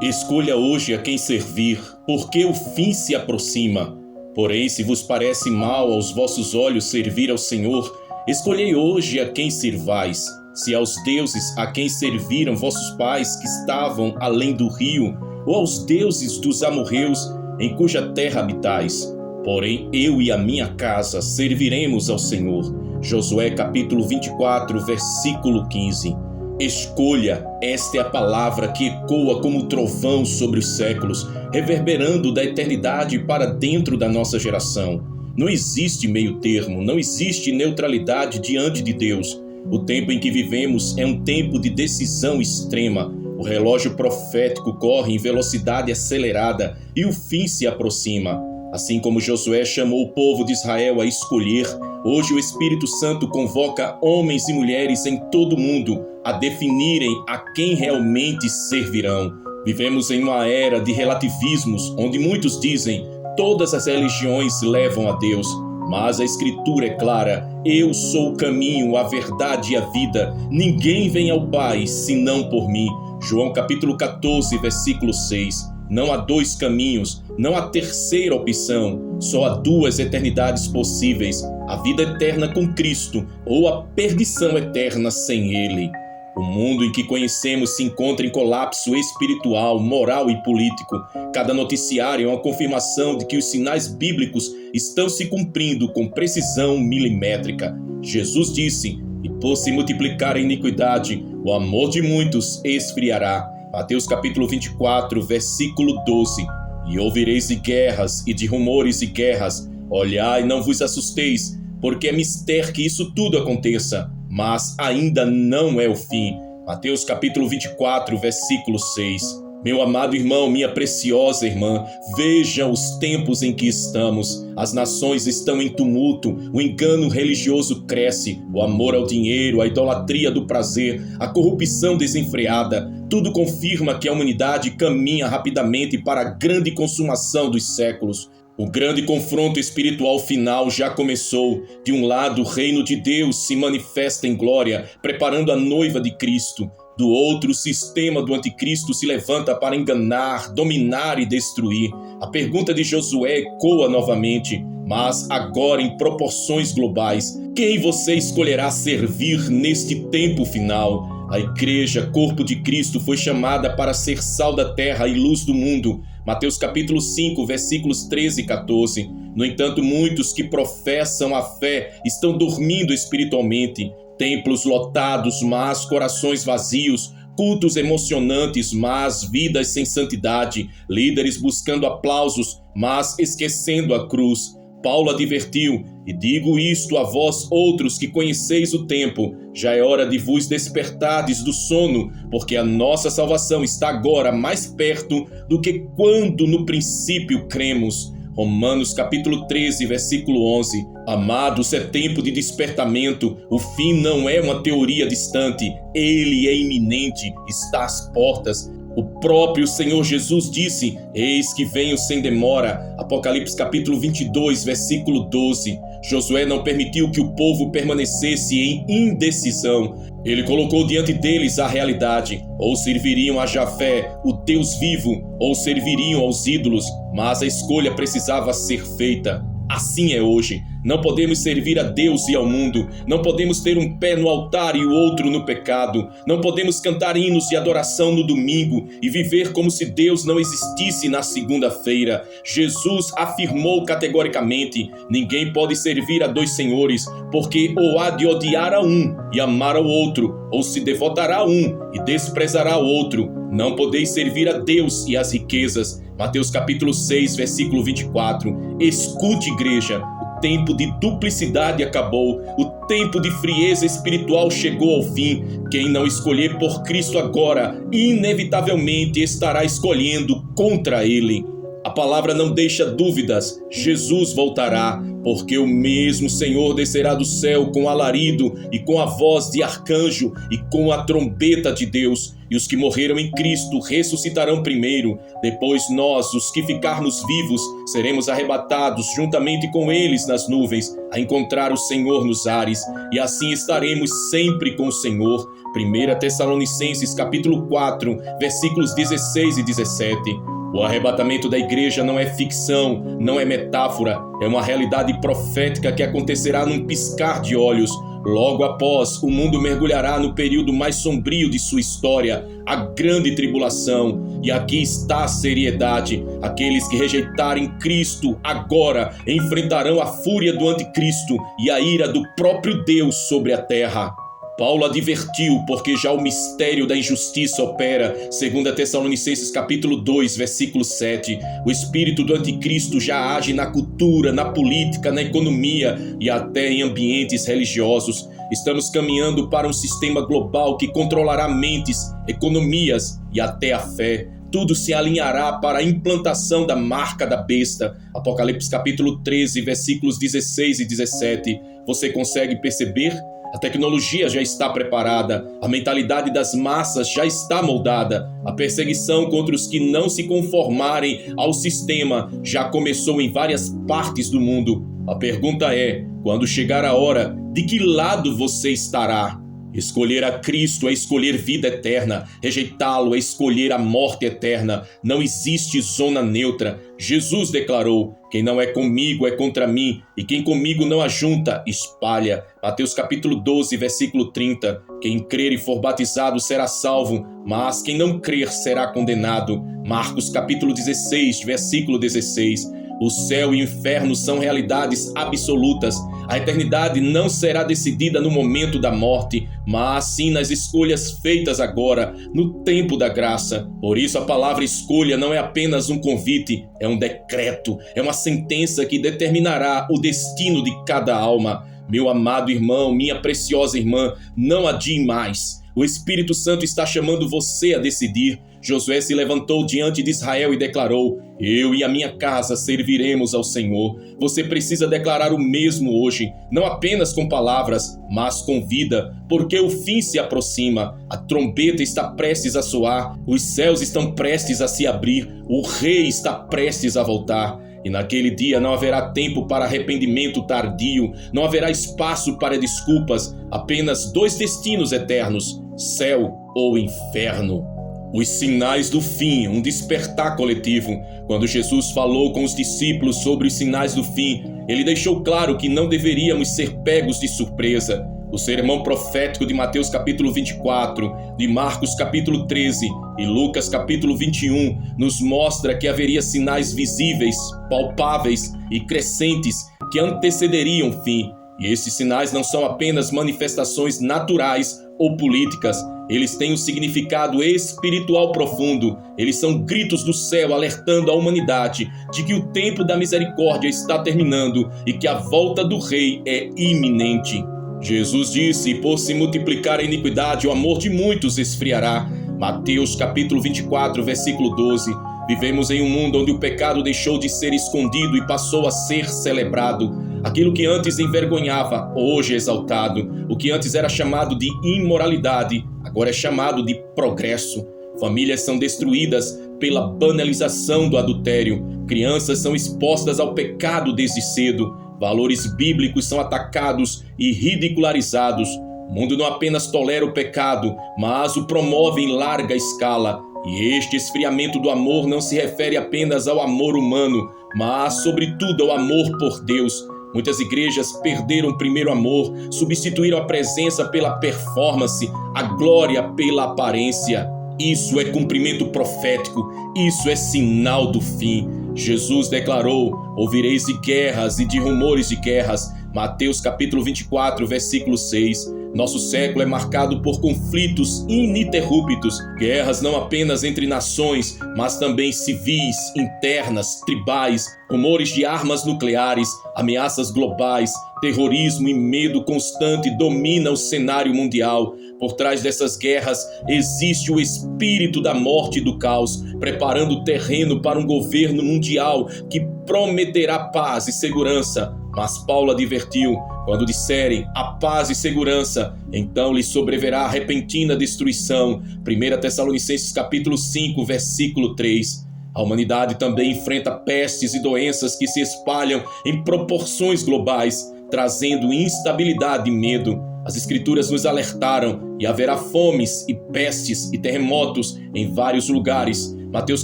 Escolha hoje a quem servir, porque o fim se aproxima. Porém, se vos parece mal aos vossos olhos servir ao Senhor, escolhei hoje a quem sirvais. Se aos deuses a quem serviram vossos pais que estavam além do rio, ou aos deuses dos amorreus em cuja terra habitais. Porém, eu e a minha casa serviremos ao Senhor. Josué capítulo 24, versículo 15. Escolha, esta é a palavra que ecoa como trovão sobre os séculos, reverberando da eternidade para dentro da nossa geração. Não existe meio termo, não existe neutralidade diante de Deus. O tempo em que vivemos é um tempo de decisão extrema. O relógio profético corre em velocidade acelerada e o fim se aproxima. Assim como Josué chamou o povo de Israel a escolher, hoje o Espírito Santo convoca homens e mulheres em todo o mundo a definirem a quem realmente servirão. Vivemos em uma era de relativismos, onde muitos dizem todas as religiões levam a Deus, mas a Escritura é clara: eu sou o caminho, a verdade e a vida. Ninguém vem ao Pai senão por mim. João capítulo 14, versículo 6. Não há dois caminhos, não há terceira opção, só há duas eternidades possíveis: a vida eterna com Cristo ou a perdição eterna sem Ele. O mundo em que conhecemos se encontra em colapso espiritual, moral e político. Cada noticiário é uma confirmação de que os sinais bíblicos estão se cumprindo com precisão milimétrica. Jesus disse: e por se multiplicar a iniquidade, o amor de muitos esfriará. Mateus capítulo 24, versículo 12. E ouvireis de guerras e de rumores de guerras. Olhai, não vos assusteis, porque é mister que isso tudo aconteça, mas ainda não é o fim. Mateus capítulo 24, versículo 6. Meu amado irmão, minha preciosa irmã, veja os tempos em que estamos. As nações estão em tumulto, o engano religioso cresce, o amor ao dinheiro, a idolatria do prazer, a corrupção desenfreada. Tudo confirma que a humanidade caminha rapidamente para a grande consumação dos séculos. O grande confronto espiritual final já começou. De um lado, o reino de Deus se manifesta em glória, preparando a noiva de Cristo. Do outro, o sistema do anticristo se levanta para enganar, dominar e destruir. A pergunta de Josué ecoa novamente, mas agora em proporções globais. Quem você escolherá servir neste tempo final? A igreja, corpo de Cristo, foi chamada para ser sal da terra e luz do mundo. Mateus capítulo 5, versículos 13 e 14. No entanto, muitos que professam a fé estão dormindo espiritualmente. Templos lotados, mas corações vazios. Cultos emocionantes, mas vidas sem santidade. Líderes buscando aplausos, mas esquecendo a cruz. Paulo advertiu: e digo isto a vós outros que conheceis o tempo, já é hora de vos despertardes do sono, porque a nossa salvação está agora mais perto do que quando no princípio cremos. Romanos capítulo 13, versículo 11. Amados, é tempo de despertamento. O fim não é uma teoria distante, ele é iminente, está às portas. O próprio Senhor Jesus disse: eis que venho sem demora. Apocalipse capítulo 22, versículo 12. Josué não permitiu que o povo permanecesse em indecisão. Ele colocou diante deles a realidade: ou serviriam a Javé, o Deus vivo, ou serviriam aos ídolos, mas a escolha precisava ser feita. Assim é hoje. Não podemos servir a Deus e ao mundo. Não podemos ter um pé no altar e o outro no pecado. Não podemos cantar hinos de adoração no domingo e viver como se Deus não existisse na segunda-feira. Jesus afirmou categoricamente: ninguém pode servir a dois senhores, porque ou há de odiar a um e amar ao outro, ou se devotará a um e desprezará o outro. Não podeis servir a Deus e às riquezas. Mateus capítulo 6, versículo 24. Escute, igreja. O tempo de duplicidade acabou, o tempo de frieza espiritual chegou ao fim. Quem não escolher por Cristo agora, inevitavelmente estará escolhendo contra Ele. A palavra não deixa dúvidas, Jesus voltará, porque o mesmo Senhor descerá do céu com alarido e com a voz de arcanjo e com a trombeta de Deus, e os que morreram em Cristo ressuscitarão primeiro. Depois nós, os que ficarmos vivos, seremos arrebatados juntamente com eles nas nuvens, a encontrar o Senhor nos ares, e assim estaremos sempre com o Senhor. 1 Tessalonicenses capítulo 4, versículos 16 e 17. O arrebatamento da igreja não é ficção, não é metáfora, é uma realidade profética que acontecerá num piscar de olhos. Logo após, o mundo mergulhará no período mais sombrio de sua história, a grande tribulação. E aqui está a seriedade. Aqueles que rejeitarem Cristo agora enfrentarão a fúria do anticristo e a ira do próprio Deus sobre a terra. Paulo advertiu, porque já o mistério da injustiça opera, 2 Tessalonicenses capítulo 2, versículo 7. O espírito do anticristo já age na cultura, na política, na economia e até em ambientes religiosos. Estamos caminhando para um sistema global que controlará mentes, economias e até a fé. Tudo se alinhará para a implantação da marca da besta. Apocalipse capítulo 13, versículos 16 e 17. Você consegue perceber? A tecnologia já está preparada, a mentalidade das massas já está moldada, a perseguição contra os que não se conformarem ao sistema já começou em várias partes do mundo. A pergunta é, quando chegar a hora, de que lado você estará? Escolher a Cristo é escolher vida eterna, rejeitá-lo é escolher a morte eterna. Não existe zona neutra. Jesus declarou, quem não é comigo é contra mim, e quem comigo não ajunta, espalha. Mateus capítulo 12, versículo 30. Quem crer e for batizado será salvo, mas quem não crer será condenado. Marcos capítulo 16, versículo 16. O céu e o inferno são realidades absolutas. A eternidade não será decidida no momento da morte, mas sim nas escolhas feitas agora, no tempo da graça. Por isso a palavra escolha não é apenas um convite, é um decreto, é uma sentença que determinará o destino de cada alma. Meu amado irmão, minha preciosa irmã, não adie mais. O Espírito Santo está chamando você a decidir. Josué se levantou diante de Israel e declarou, eu e a minha casa serviremos ao Senhor. Você precisa declarar o mesmo hoje, não apenas com palavras, mas com vida, porque o fim se aproxima, a trombeta está prestes a soar, os céus estão prestes a se abrir, o rei está prestes a voltar. E naquele dia não haverá tempo para arrependimento tardio, não haverá espaço para desculpas, apenas dois destinos eternos, céu ou inferno. Os sinais do fim, um despertar coletivo. Quando Jesus falou com os discípulos sobre os sinais do fim, ele deixou claro que não deveríamos ser pegos de surpresa. O sermão profético de Mateus capítulo 24, de Marcos capítulo 13 e Lucas capítulo 21 nos mostra que haveria sinais visíveis, palpáveis e crescentes que antecederiam o fim. E esses sinais não são apenas manifestações naturais ou políticas, eles têm um significado espiritual profundo. Eles são gritos do céu alertando a humanidade de que o tempo da misericórdia está terminando e que a volta do rei é iminente. Jesus disse, por se multiplicar a iniquidade, o amor de muitos esfriará. Mateus capítulo 24, versículo 12. Vivemos em um mundo onde o pecado deixou de ser escondido e passou a ser celebrado. Aquilo que antes envergonhava, hoje é exaltado. O que antes era chamado de imoralidade, agora é chamado de progresso. Famílias são destruídas pela banalização do adultério. Crianças são expostas ao pecado desde cedo. Valores bíblicos são atacados e ridicularizados. O mundo não apenas tolera o pecado, mas o promove em larga escala. E este esfriamento do amor não se refere apenas ao amor humano, mas, sobretudo, ao amor por Deus. Muitas igrejas perderam o primeiro amor, substituíram a presença pela performance, a glória pela aparência. Isso é cumprimento profético, isso é sinal do fim. Jesus declarou, ouvireis de guerras e de rumores de guerras. Mateus capítulo 24, versículo 6. Nosso século é marcado por conflitos ininterruptos, guerras não apenas entre nações, mas também civis, internas, tribais, rumores de armas nucleares, ameaças globais, terrorismo e medo constante domina o cenário mundial. Por trás dessas guerras existe o espírito da morte e do caos, preparando o terreno para um governo mundial que prometerá paz e segurança. Mas Paulo advertiu: quando disserem a paz e segurança, então lhes sobreverá a repentina destruição. 1 Tessalonicenses capítulo 5, versículo 3. A humanidade também enfrenta pestes e doenças que se espalham em proporções globais, trazendo instabilidade e medo. As Escrituras nos alertaram e haverá fomes e pestes e terremotos em vários lugares. Mateus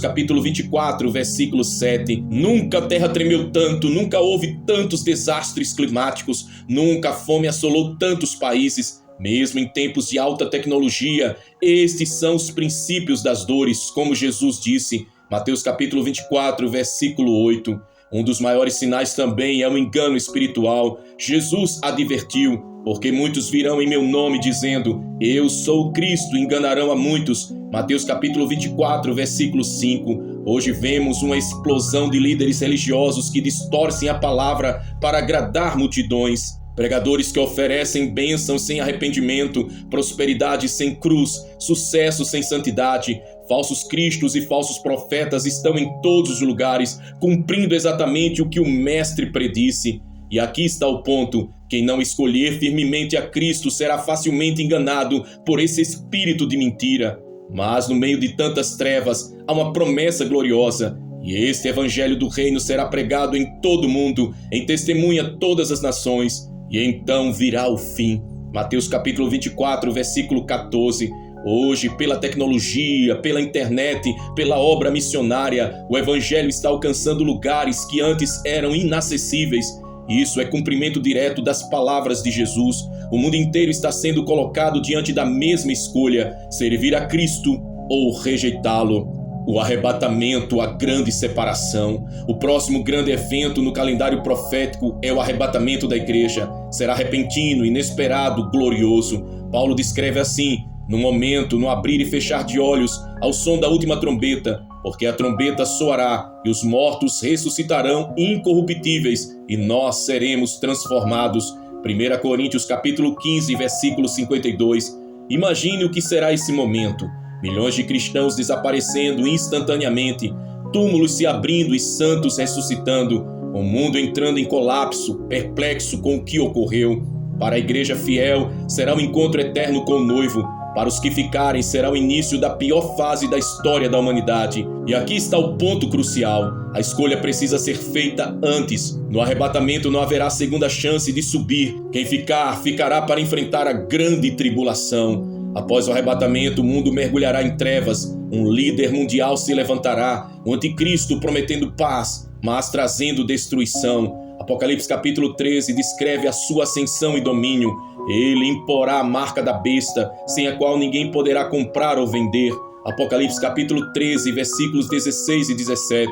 capítulo 24, versículo 7. Nunca a terra tremeu tanto, nunca houve tantos desastres climáticos, nunca a fome assolou tantos países. Mesmo em tempos de alta tecnologia, estes são os princípios das dores, como Jesus disse. Mateus capítulo 24, versículo 8. Um dos maiores sinais também é o engano espiritual. Jesus advertiu: porque muitos virão em meu nome dizendo, eu sou o Cristo, enganarão a muitos. Mateus capítulo 24, versículo 5. Hoje vemos uma explosão de líderes religiosos que distorcem a palavra para agradar multidões. Pregadores que oferecem bênçãos sem arrependimento, prosperidade sem cruz, sucesso sem santidade. Falsos cristos e falsos profetas estão em todos os lugares, cumprindo exatamente o que o Mestre predisse. E aqui está o ponto: quem não escolher firmemente a Cristo será facilmente enganado por esse espírito de mentira. Mas no meio de tantas trevas há uma promessa gloriosa, e este evangelho do reino será pregado em todo o mundo, em testemunha a todas as nações, e então virá o fim. Mateus capítulo 24, versículo 14. Hoje, pela tecnologia, pela internet, pela obra missionária, o evangelho está alcançando lugares que antes eram inacessíveis. Isso é cumprimento direto das palavras de Jesus. O mundo inteiro está sendo colocado diante da mesma escolha: servir a Cristo ou rejeitá-lo. O arrebatamento, a grande separação. O próximo grande evento no calendário profético é o arrebatamento da igreja. Será repentino, inesperado, glorioso. Paulo descreve assim: no momento, no abrir e fechar de olhos, ao som da última trombeta, porque a trombeta soará e os mortos ressuscitarão incorruptíveis e nós seremos transformados. 1 Coríntios capítulo 15, versículo 52. Imagine o que será esse momento. Milhões de cristãos desaparecendo instantaneamente, túmulos se abrindo e santos ressuscitando, o mundo entrando em colapso, perplexo com o que ocorreu. Para a igreja fiel, será um encontro eterno com o noivo. Para os que ficarem, será o início da pior fase da história da humanidade. E aqui está o ponto crucial: a escolha precisa ser feita antes. No arrebatamento não haverá segunda chance de subir. Quem ficar, ficará para enfrentar a grande tribulação. Após o arrebatamento, o mundo mergulhará em trevas. Um líder mundial se levantará, o anticristo prometendo paz, mas trazendo destruição. Apocalipse capítulo 13 descreve a sua ascensão e domínio. Ele imporá a marca da besta, sem a qual ninguém poderá comprar ou vender. Apocalipse capítulo 13, versículos 16 e 17.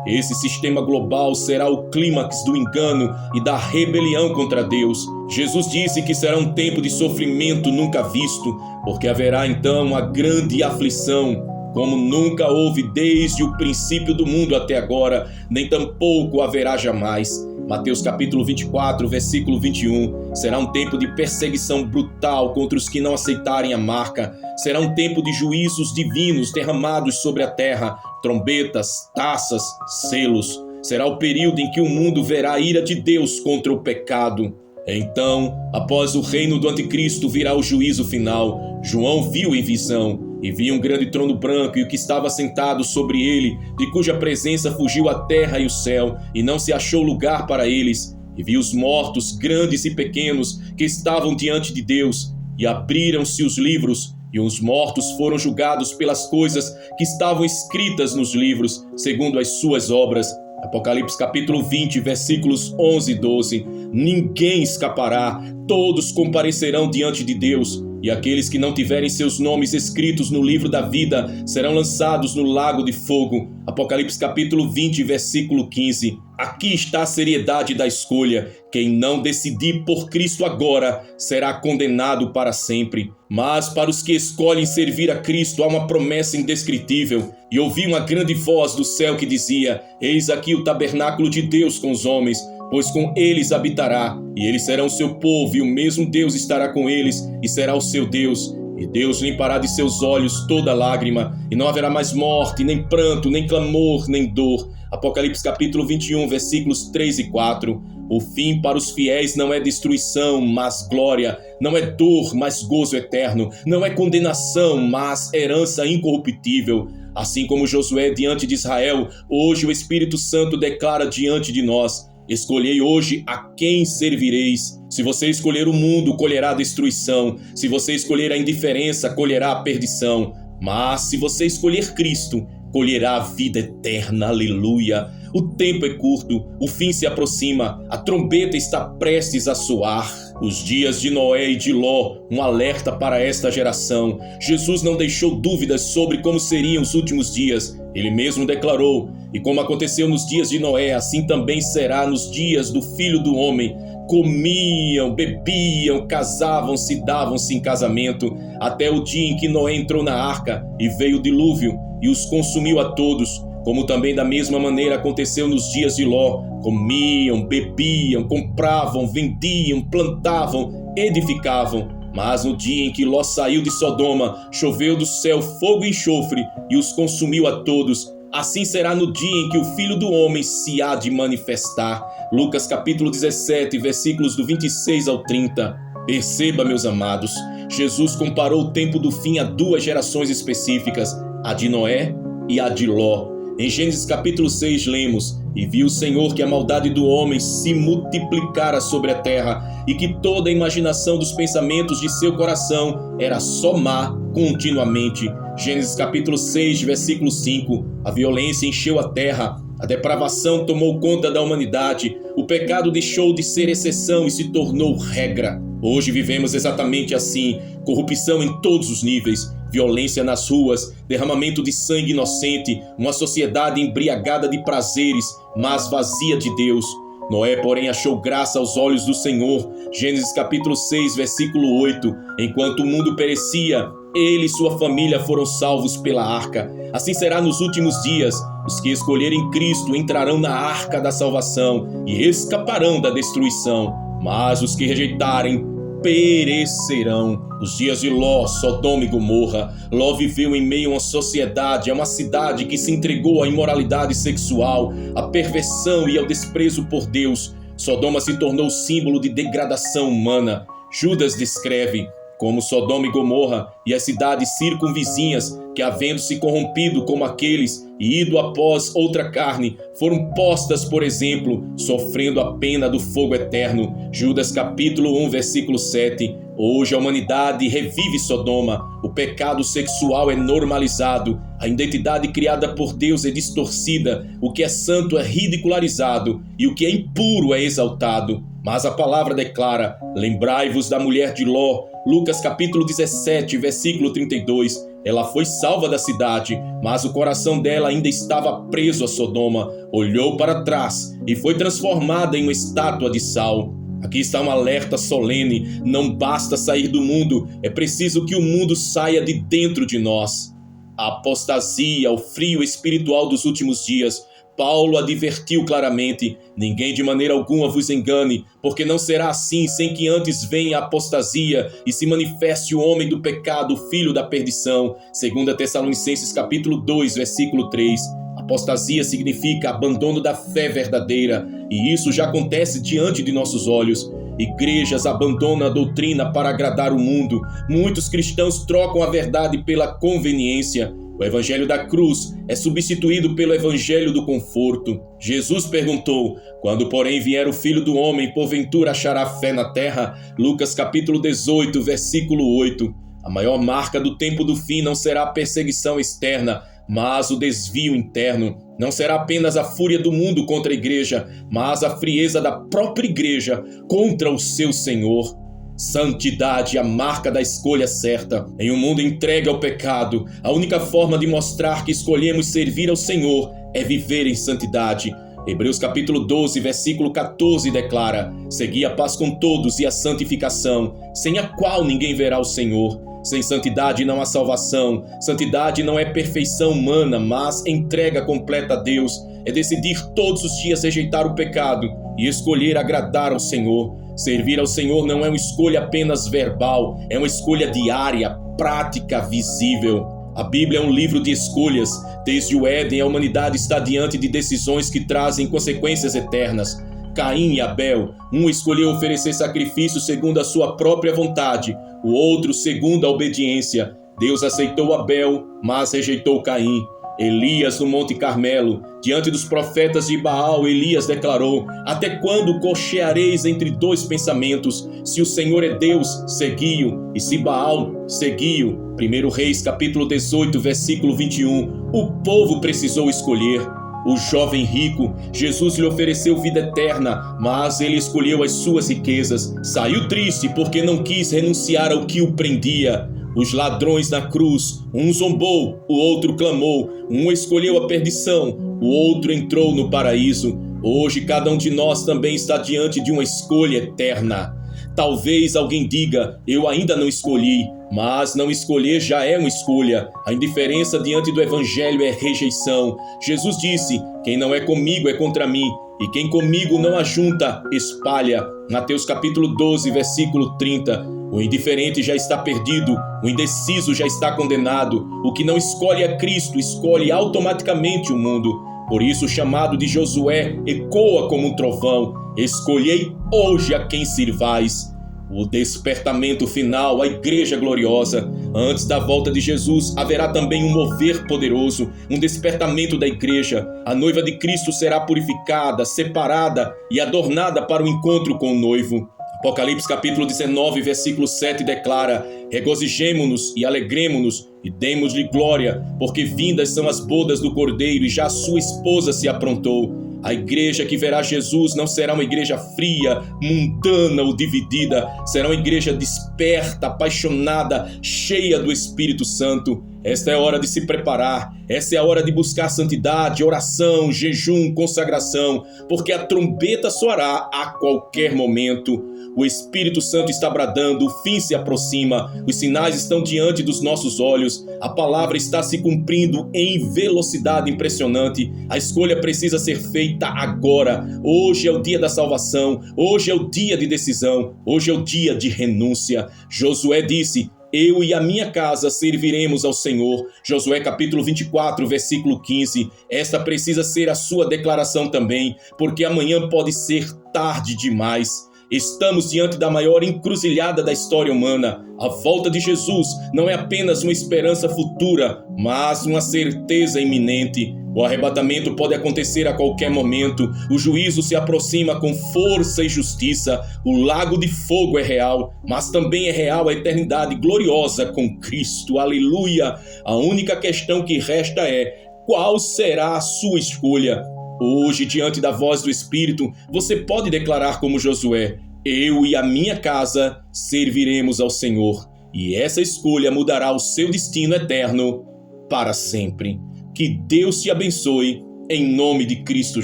Esse sistema global será o clímax do engano e da rebelião contra Deus. Jesus disse que será um tempo de sofrimento nunca visto, porque haverá então uma grande aflição, como nunca houve desde o princípio do mundo até agora, nem tampouco haverá jamais. Mateus capítulo 24, versículo 21. Será um tempo de perseguição brutal contra os que não aceitarem a marca. Será um tempo de juízos divinos derramados sobre a terra, trombetas, taças, selos. Será o período em que o mundo verá a ira de Deus contra o pecado. Então, após o reino do anticristo, virá o juízo final. João viu em visão, e viu um grande trono branco e o que estava sentado sobre ele, de cuja presença fugiu a terra e o céu, e não se achou lugar para eles. E viu os mortos, grandes e pequenos, que estavam diante de Deus, e abriram-se os livros, e os mortos foram julgados pelas coisas que estavam escritas nos livros, segundo as suas obras. Apocalipse capítulo 20, versículos 11 e 12. Ninguém escapará, todos comparecerão diante de Deus, e aqueles que não tiverem seus nomes escritos no livro da vida serão lançados no lago de fogo. Apocalipse capítulo 20, versículo 15. Aqui está a seriedade da escolha. Quem não decidir por Cristo agora será condenado para sempre. Mas para os que escolhem servir a Cristo há uma promessa indescritível. E ouvi uma grande voz do céu que dizia: eis aqui o tabernáculo de Deus com os homens, pois com eles habitará, e eles serão seu povo, e o mesmo Deus estará com eles, e será o seu Deus. e Deus limpará de seus olhos toda lágrima, e não haverá mais morte, nem pranto, nem clamor, nem dor. Apocalipse capítulo 21, versículos 3 e 4. O fim para os fiéis não é destruição, mas glória. Não é dor, mas gozo eterno. Não é condenação, mas herança incorruptível. Assim como Josué diante de Israel, hoje o Espírito Santo declara diante de nós: escolhei hoje a quem servireis. Se você escolher o mundo, colherá destruição. Se você escolher a indiferença, colherá a perdição. Mas se você escolher Cristo, colherá a vida eterna. Aleluia! O tempo é curto, o fim se aproxima, a trombeta está prestes a soar. Os dias de Noé e de Ló, um alerta para esta geração. Jesus não deixou dúvidas sobre como seriam os últimos dias. Ele mesmo declarou: e como aconteceu nos dias de Noé, assim também será nos dias do Filho do Homem. Comiam, bebiam, casavam-se, davam-se em casamento, até o dia em que Noé entrou na arca e veio o dilúvio e os consumiu a todos. Como também da mesma maneira aconteceu nos dias de Ló. Comiam, bebiam, compravam, vendiam, plantavam, edificavam. Mas no dia em que Ló saiu de Sodoma, choveu do céu fogo e enxofre e os consumiu a todos. Assim será no dia em que o Filho do Homem se há de manifestar. Lucas capítulo 17, versículos do 26 ao 30. Perceba, meus amados, Jesus comparou o tempo do fim a duas gerações específicas, a de Noé e a de Ló. Em Gênesis capítulo 6 lemos: e viu o Senhor que a maldade do homem se multiplicara sobre a terra, e que toda a imaginação dos pensamentos de seu coração era só má continuamente. Gênesis capítulo 6, versículo 5. A violência encheu a terra, a depravação tomou conta da humanidade, o pecado deixou de ser exceção e se tornou regra. Hoje vivemos exatamente assim: corrupção em todos os níveis, violência nas ruas, derramamento de sangue inocente, uma sociedade embriagada de prazeres, mas vazia de Deus. Noé, porém, achou graça aos olhos do Senhor. Gênesis capítulo 6, versículo 8. Enquanto o mundo perecia, ele e sua família foram salvos pela arca. Assim será nos últimos dias. Os que escolherem Cristo entrarão na arca da salvação e escaparão da destruição. Mas os que rejeitarem perecerão. Os dias de Ló, Sodoma e Gomorra. Ló viveu em meio a uma sociedade, a uma cidade que se entregou à imoralidade sexual, à perversão e ao desprezo por Deus. Sodoma se tornou símbolo de degradação humana. Judas descreve como Sodoma e Gomorra e as cidades circunvizinhas, que havendo se corrompido como aqueles e ido após outra carne, foram postas, por exemplo, sofrendo a pena do fogo eterno. Judas capítulo 1, versículo 7. Hoje a humanidade revive Sodoma, o pecado sexual é normalizado, a identidade criada por Deus é distorcida, o que é santo é ridicularizado e o que é impuro é exaltado. Mas a palavra declara: lembrai-vos da mulher de Ló. Lucas capítulo 17, versículo 32. Ela foi salva da cidade, mas o coração dela ainda estava preso a Sodoma. Olhou para trás e foi transformada em uma estátua de sal. Aqui está um alerta solene: não basta sair do mundo, é preciso que o mundo saia de dentro de nós. A apostasia, o frio espiritual dos últimos dias. Paulo advertiu claramente: ninguém de maneira alguma vos engane, porque não será assim sem que antes venha a apostasia e se manifeste o homem do pecado, o filho da perdição. 2 Tessalonicenses capítulo 2, versículo 3. Apostasia significa abandono da fé verdadeira, e isso já acontece diante de nossos olhos. Igrejas abandonam a doutrina para agradar o mundo. Muitos cristãos trocam a verdade pela conveniência. O evangelho da cruz é substituído pelo evangelho do conforto. Jesus perguntou: quando, porém, vier o Filho do Homem, porventura achará fé na terra? Lucas capítulo 18, versículo 8. A maior marca do tempo do fim não será a perseguição externa, mas o desvio interno. Não será apenas a fúria do mundo contra a igreja, mas a frieza da própria igreja contra o seu Senhor. Santidade, a marca da escolha certa. Em um mundo entregue ao pecado, a única forma de mostrar que escolhemos servir ao Senhor é viver em santidade. Hebreus capítulo 12, versículo 14 declara: segui a paz com todos e a santificação, sem a qual ninguém verá o Senhor. Sem santidade não há salvação. Santidade não é perfeição humana, mas entrega completa a Deus. É decidir todos os dias rejeitar o pecado e escolher agradar ao Senhor. Servir ao Senhor não é uma escolha apenas verbal, é uma escolha diária, prática visível. A Bíblia é um livro de escolhas. Desde o Éden, a humanidade está diante de decisões que trazem consequências eternas. Caim e Abel, um escolheu oferecer sacrifício segundo a sua própria vontade, o outro segundo a obediência. Deus aceitou Abel, mas rejeitou Caim. Elias no Monte Carmelo, diante dos profetas de Baal, Elias declarou: até quando cocheareis entre dois pensamentos? Se o Senhor é Deus, segui-o, e se Baal, segui-o. 1 Reis, capítulo 18, versículo 21. O povo precisou escolher. O jovem rico, Jesus lhe ofereceu vida eterna, mas ele escolheu as suas riquezas. Saiu triste porque não quis renunciar ao que o prendia. Os ladrões na cruz, um zombou, o outro clamou, um escolheu a perdição, o outro entrou no paraíso. Hoje cada um de nós também está diante de uma escolha eterna. Talvez alguém diga: eu ainda não escolhi, mas não escolher já é uma escolha. A indiferença diante do evangelho é rejeição. Jesus disse: quem não é comigo é contra mim, e quem comigo não ajunta, espalha. Mateus capítulo 12, versículo 30. O indiferente já está perdido, o indeciso já está condenado. O que não escolhe a Cristo, escolhe automaticamente o mundo. Por isso o chamado de Josué ecoa como um trovão: escolhei hoje a quem sirvais. O despertamento final, a igreja gloriosa. Antes da volta de Jesus, haverá também um mover poderoso, um despertamento da igreja. A noiva de Cristo será purificada, separada e adornada para o encontro com o noivo. Apocalipse capítulo 19, versículo 7 declara: regozijemo-nos e alegremo-nos e demos-lhe glória, porque vindas são as bodas do Cordeiro e já a sua esposa se aprontou. A igreja que verá Jesus não será uma igreja fria, mundana ou dividida. Será uma igreja desperta, apaixonada, cheia do Espírito Santo. Esta é a hora de se preparar. Essa é a hora de buscar santidade, oração, jejum, consagração, porque a trombeta soará a qualquer momento. O Espírito Santo está bradando, o fim se aproxima, os sinais estão diante dos nossos olhos, a palavra está se cumprindo em velocidade impressionante. A escolha precisa ser feita agora. Hoje é o dia da salvação, hoje é o dia de decisão, hoje é o dia de renúncia. Josué disse: eu e a minha casa serviremos ao Senhor. Josué capítulo 24, versículo 15. Esta precisa ser a sua declaração também, porque amanhã pode ser tarde demais. Estamos diante da maior encruzilhada da história humana. A volta de Jesus não é apenas uma esperança futura, mas uma certeza iminente. O arrebatamento pode acontecer a qualquer momento. O juízo se aproxima com força e justiça. O lago de fogo é real, mas também é real a eternidade gloriosa com Cristo. Aleluia! A única questão que resta é: qual será a sua escolha? Hoje, diante da voz do Espírito, você pode declarar como Josué: eu e a minha casa serviremos ao Senhor. E essa escolha mudará o seu destino eterno para sempre. Que Deus te abençoe, em nome de Cristo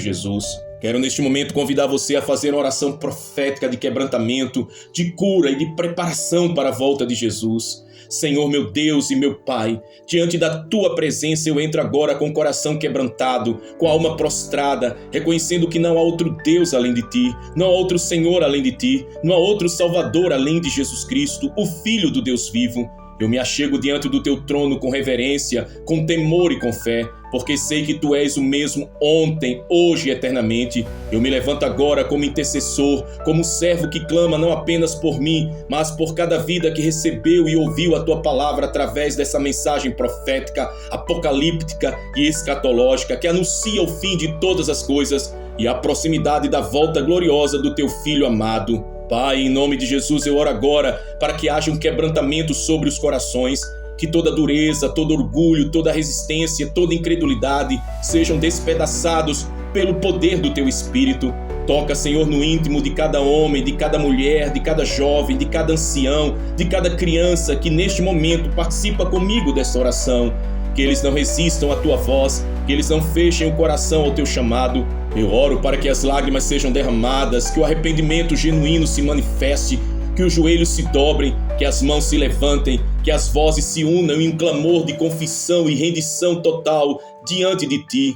Jesus. Quero neste momento convidar você a fazer uma oração profética de quebrantamento, de cura e de preparação para a volta de Jesus. Senhor, meu Deus e meu Pai, diante da Tua presença eu entro agora com o coração quebrantado, com a alma prostrada, reconhecendo que não há outro Deus além de Ti, não há outro Senhor além de Ti, não há outro Salvador além de Jesus Cristo, o Filho do Deus vivo. Eu me achego diante do Teu trono com reverência, com temor e com fé, porque sei que Tu és o mesmo ontem, hoje e eternamente. Eu me levanto agora como intercessor, como servo que clama não apenas por mim, mas por cada vida que recebeu e ouviu a Tua palavra através dessa mensagem profética, apocalíptica e escatológica, que anuncia o fim de todas as coisas e a proximidade da volta gloriosa do Teu Filho amado. Pai, em nome de Jesus, eu oro agora para que haja um quebrantamento sobre os corações, que toda dureza, todo orgulho, toda resistência, toda incredulidade sejam despedaçados pelo poder do Teu Espírito. Toca, Senhor, no íntimo de cada homem, de cada mulher, de cada jovem, de cada ancião, de cada criança que neste momento participa comigo desta oração. Que eles não resistam à Tua voz, que eles não fechem o coração ao Teu chamado. Eu oro para que as lágrimas sejam derramadas, que o arrependimento genuíno se manifeste, que os joelhos se dobrem, que as mãos se levantem, que as vozes se unam em um clamor de confissão e rendição total diante de Ti.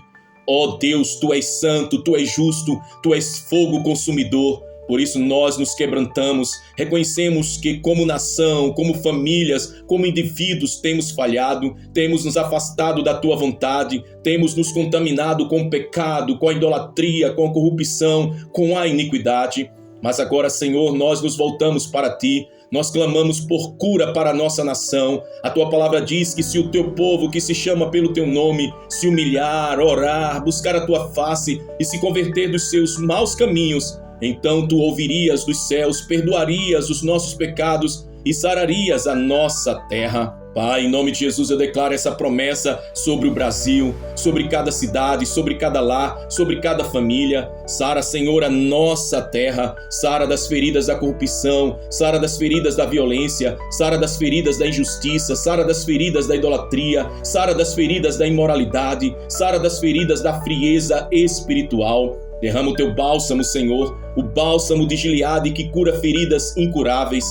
Ó Deus, Tu és santo, Tu és justo, Tu és fogo consumidor. Por isso nós nos quebrantamos, reconhecemos que como nação, como famílias, como indivíduos temos falhado, temos nos afastado da Tua vontade, temos nos contaminado com o pecado, com a idolatria, com a corrupção, com a iniquidade. Mas agora, Senhor, nós nos voltamos para Ti, nós clamamos por cura para a nossa nação. A Tua palavra diz que se o Teu povo, que se chama pelo Teu nome, se humilhar, orar, buscar a Tua face e se converter dos seus maus caminhos, então Tu ouvirias dos céus, perdoarias os nossos pecados e sararias a nossa terra. Pai, em nome de Jesus eu declaro essa promessa sobre o Brasil, sobre cada cidade, sobre cada lar, sobre cada família. Sara, Senhor, a nossa terra, sara das feridas da corrupção, sara das feridas da violência, sara das feridas da injustiça, sara das feridas da idolatria, sara das feridas da imoralidade, sara das feridas da frieza espiritual. Derrama o Teu bálsamo, Senhor, o bálsamo de Gileade que cura feridas incuráveis.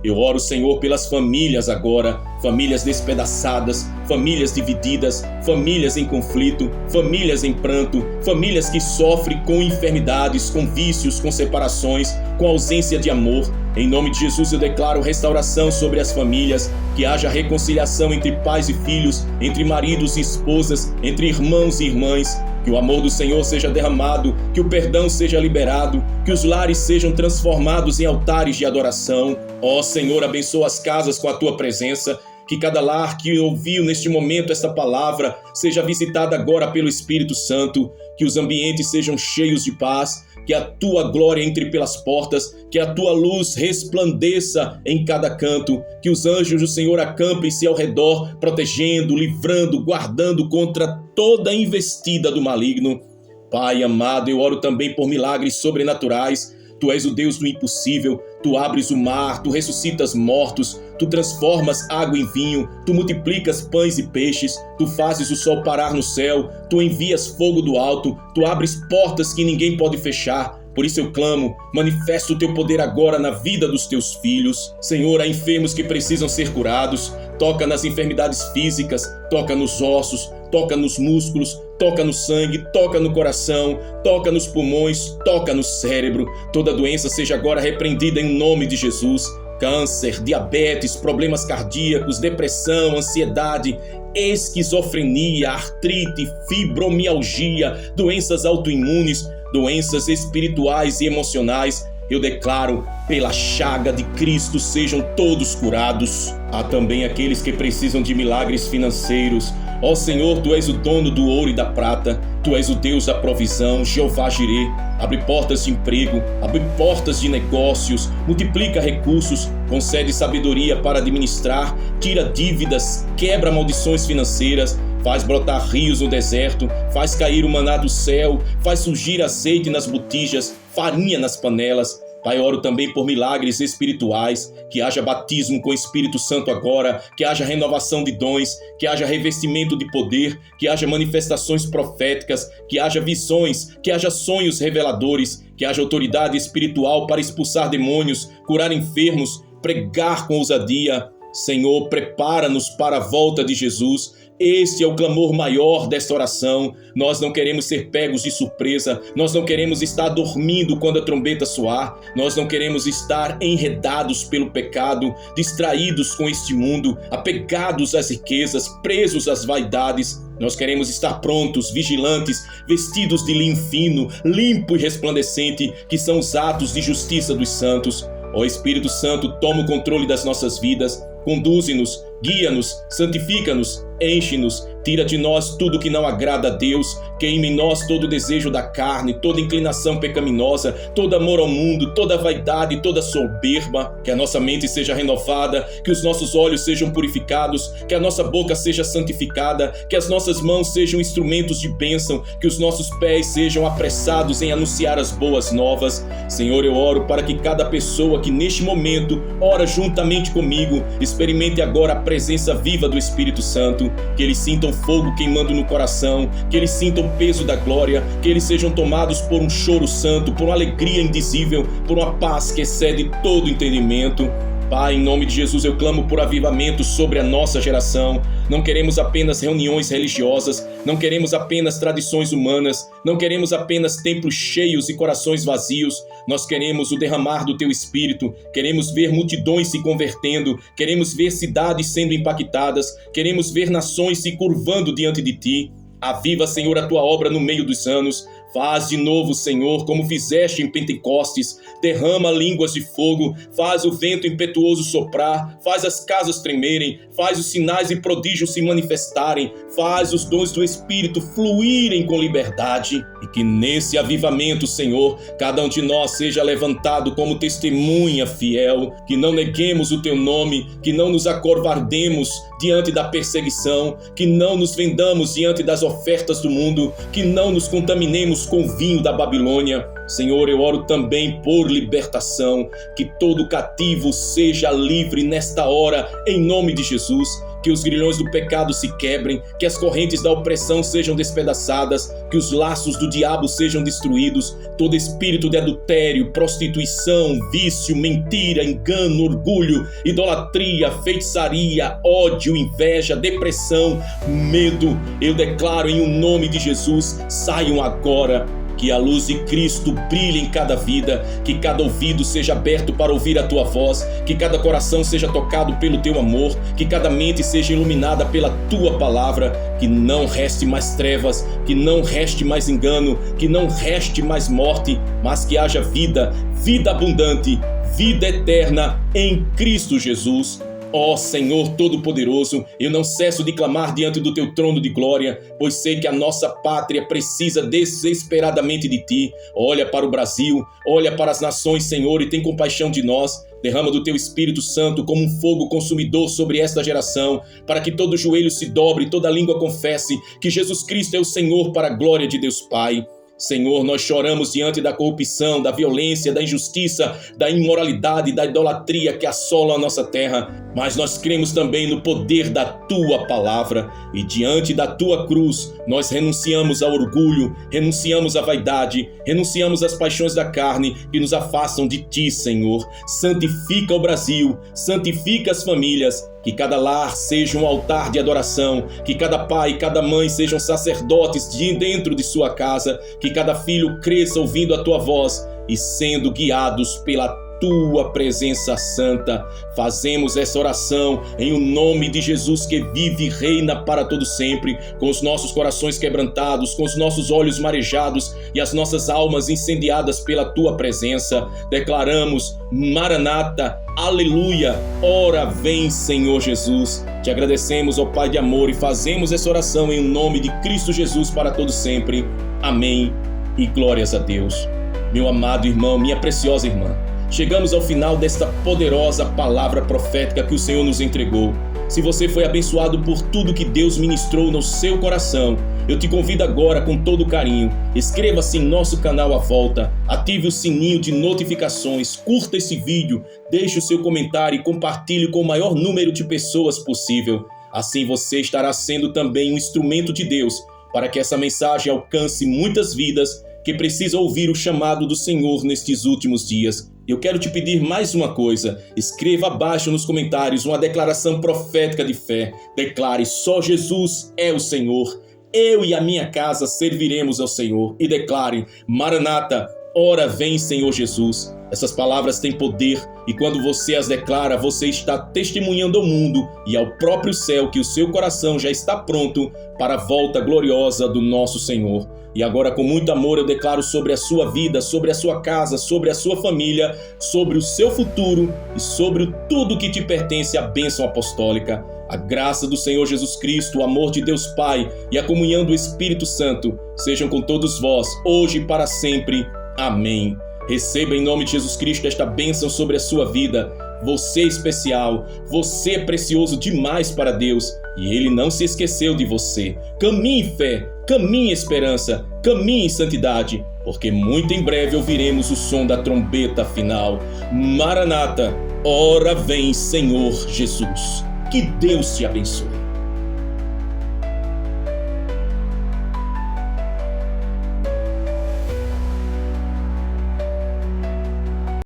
Eu oro, Senhor, pelas famílias agora, famílias despedaçadas, famílias divididas, famílias em conflito, famílias em pranto, famílias que sofrem com enfermidades, com vícios, com separações, com ausência de amor. Em nome de Jesus eu declaro restauração sobre as famílias, que haja reconciliação entre pais e filhos, entre maridos e esposas, entre irmãos e irmãs. Que o amor do Senhor seja derramado, que o perdão seja liberado, que os lares sejam transformados em altares de adoração. Ó Senhor, abençoa as casas com a Tua presença, que cada lar que ouviu neste momento esta palavra seja visitada agora pelo Espírito Santo, que os ambientes sejam cheios de paz, que a Tua glória entre pelas portas, que a Tua luz resplandeça em cada canto, que os anjos do Senhor acampem-se ao redor, protegendo, livrando, guardando contra toda investida do maligno. Pai amado, eu oro também por milagres sobrenaturais. Tu és o Deus do impossível, Tu abres o mar, Tu ressuscitas mortos, Tu transformas água em vinho, Tu multiplicas pães e peixes, Tu fazes o sol parar no céu, Tu envias fogo do alto, Tu abres portas que ninguém pode fechar. Por isso eu clamo, manifesta o Teu poder agora na vida dos Teus filhos. Senhor, há enfermos que precisam ser curados. Toca nas enfermidades físicas, toca nos ossos, toca nos músculos, toca no sangue, toca no coração, toca nos pulmões, toca no cérebro. Toda doença seja agora repreendida em nome de Jesus. Câncer, diabetes, problemas cardíacos, depressão, ansiedade, esquizofrenia, artrite, fibromialgia, doenças autoimunes, doenças espirituais e emocionais, eu declaro, pela chaga de Cristo sejam todos curados. Há também aqueles que precisam de milagres financeiros. Ó Senhor, Tu és o dono do ouro e da prata, Tu és o Deus da provisão, Jeová Jirê. Abre portas de emprego, abre portas de negócios, multiplica recursos, concede sabedoria para administrar, tira dívidas, quebra maldições financeiras, faz brotar rios no deserto, faz cair o maná do céu, faz surgir azeite nas botijas, farinha nas panelas. Pai, oro também por milagres espirituais, que haja batismo com o Espírito Santo agora, que haja renovação de dons, que haja revestimento de poder, que haja manifestações proféticas, que haja visões, que haja sonhos reveladores, que haja autoridade espiritual para expulsar demônios, curar enfermos, pregar com ousadia. Senhor, prepara-nos para a volta de Jesus. Este é o clamor maior desta oração. Nós não queremos ser pegos de surpresa, nós não queremos estar dormindo quando a trombeta soar, nós não queremos estar enredados pelo pecado, distraídos com este mundo, apegados às riquezas, presos às vaidades. Nós queremos estar prontos, vigilantes, vestidos de linho fino, limpo e resplandecente, que são os atos de justiça dos santos. Ó Espírito Santo, toma o controle das nossas vidas, conduze-nos, guia-nos, santifica-nos, enche-nos, tira de nós tudo que não agrada a Deus, queima em nós todo o desejo da carne, toda inclinação pecaminosa, todo amor ao mundo, toda vaidade, toda soberba. Que a nossa mente seja renovada, que os nossos olhos sejam purificados, que a nossa boca seja santificada, que as nossas mãos sejam instrumentos de bênção, que os nossos pés sejam apressados em anunciar as boas novas. Senhor, eu oro para que cada pessoa que neste momento ora juntamente comigo, experimente agora a presença viva do Espírito Santo, que eles sintam fogo queimando no coração, que eles sintam o peso da glória, que eles sejam tomados por um choro santo, por uma alegria indizível, por uma paz que excede todo entendimento. Pai, em nome de Jesus, eu clamo por avivamento sobre a nossa geração. Não queremos apenas reuniões religiosas, não queremos apenas tradições humanas, não queremos apenas templos cheios e corações vazios. Nós queremos o derramar do Teu Espírito, queremos ver multidões se convertendo, queremos ver cidades sendo impactadas, queremos ver nações se curvando diante de Ti. Aviva, Senhor, a Tua obra no meio dos anos. Faz de novo, Senhor, como fizeste em Pentecostes. Derrama línguas de fogo, faz o vento impetuoso soprar, faz as casas tremerem, faz os sinais e prodígios se manifestarem, faz os dons do Espírito fluírem com liberdade. E que nesse avivamento, Senhor, cada um de nós seja levantado como testemunha fiel, que não neguemos o Teu nome, que não nos acovardemos diante da perseguição, que não nos vendamos diante das ofertas do mundo, que não nos contaminemos com o vinho da Babilônia. Senhor, eu oro também por libertação, que todo cativo seja livre nesta hora, em nome de Jesus, que os grilhões do pecado se quebrem, que as correntes da opressão sejam despedaçadas, que os laços do diabo sejam destruídos, todo espírito de adultério, prostituição, vício, mentira, engano, orgulho, idolatria, feitiçaria, ódio, inveja, depressão, medo, eu declaro em nome de Jesus, saiam agora. Que a luz de Cristo brilhe em cada vida, que cada ouvido seja aberto para ouvir a Tua voz, que cada coração seja tocado pelo Teu amor, que cada mente seja iluminada pela Tua palavra, que não reste mais trevas, que não reste mais engano, que não reste mais morte, mas que haja vida, vida abundante, vida eterna em Cristo Jesus. Ó Senhor Todo-Poderoso, eu não cesso de clamar diante do Teu trono de glória, pois sei que a nossa pátria precisa desesperadamente de Ti. Olha para o Brasil, olha para as nações, Senhor, e tem compaixão de nós. Derrama do Teu Espírito Santo como um fogo consumidor sobre esta geração, para que todo joelho se dobre, toda língua confesse que Jesus Cristo é o Senhor, para a glória de Deus Pai. Senhor, nós choramos diante da corrupção, da violência, da injustiça, da imoralidade, da idolatria que assolam a nossa terra, mas nós cremos também no poder da Tua palavra, e diante da Tua cruz nós renunciamos ao orgulho, renunciamos à vaidade, renunciamos às paixões da carne que nos afastam de Ti, Senhor. Santifica o Brasil, santifica as famílias, que cada lar seja um altar de adoração, que cada pai e cada mãe sejam sacerdotes dentro de sua casa, que cada filho cresça ouvindo a Tua voz e sendo guiados pela Tua presença santa. Fazemos essa oração em o nome de Jesus, que vive e reina para todo sempre, com os nossos corações quebrantados, com os nossos olhos marejados e as nossas almas incendiadas pela Tua presença. Declaramos: Maranata, aleluia, ora vem, Senhor Jesus. Te agradecemos, ó Pai de amor, e fazemos essa oração em nome de Cristo Jesus para todo sempre. Amém e glórias a Deus. Meu amado irmão, minha preciosa irmã, chegamos ao final desta poderosa palavra profética que o Senhor nos entregou. Se você foi abençoado por tudo que Deus ministrou no seu coração, eu te convido agora com todo carinho, inscreva-se em nosso canal à volta, ative o sininho de notificações, curta esse vídeo, deixe o seu comentário e compartilhe com o maior número de pessoas possível. Assim você estará sendo também um instrumento de Deus para que essa mensagem alcance muitas vidas que precisam ouvir o chamado do Senhor nestes últimos dias. Eu quero te pedir mais uma coisa: escreva abaixo nos comentários uma declaração profética de fé. Declare: só Jesus é o Senhor. Eu e a minha casa serviremos ao Senhor. E declare: Maranata, ora vem, Senhor Jesus. Essas palavras têm poder, e quando você as declara, você está testemunhando ao mundo e ao próprio céu que o seu coração já está pronto para a volta gloriosa do nosso Senhor. E agora, com muito amor, eu declaro sobre a sua vida, sobre a sua casa, sobre a sua família, sobre o seu futuro e sobre tudo que te pertence, a bênção apostólica. A graça do Senhor Jesus Cristo, o amor de Deus Pai e a comunhão do Espírito Santo sejam com todos vós, hoje e para sempre. Amém. Receba em nome de Jesus Cristo esta bênção sobre a sua vida. Você é especial, você é precioso demais para Deus e Ele não se esqueceu de você. Caminhe em fé, caminhe em esperança, caminhe em santidade, porque muito em breve ouviremos o som da trombeta final. Maranata, ora vem, Senhor Jesus. Que Deus te abençoe.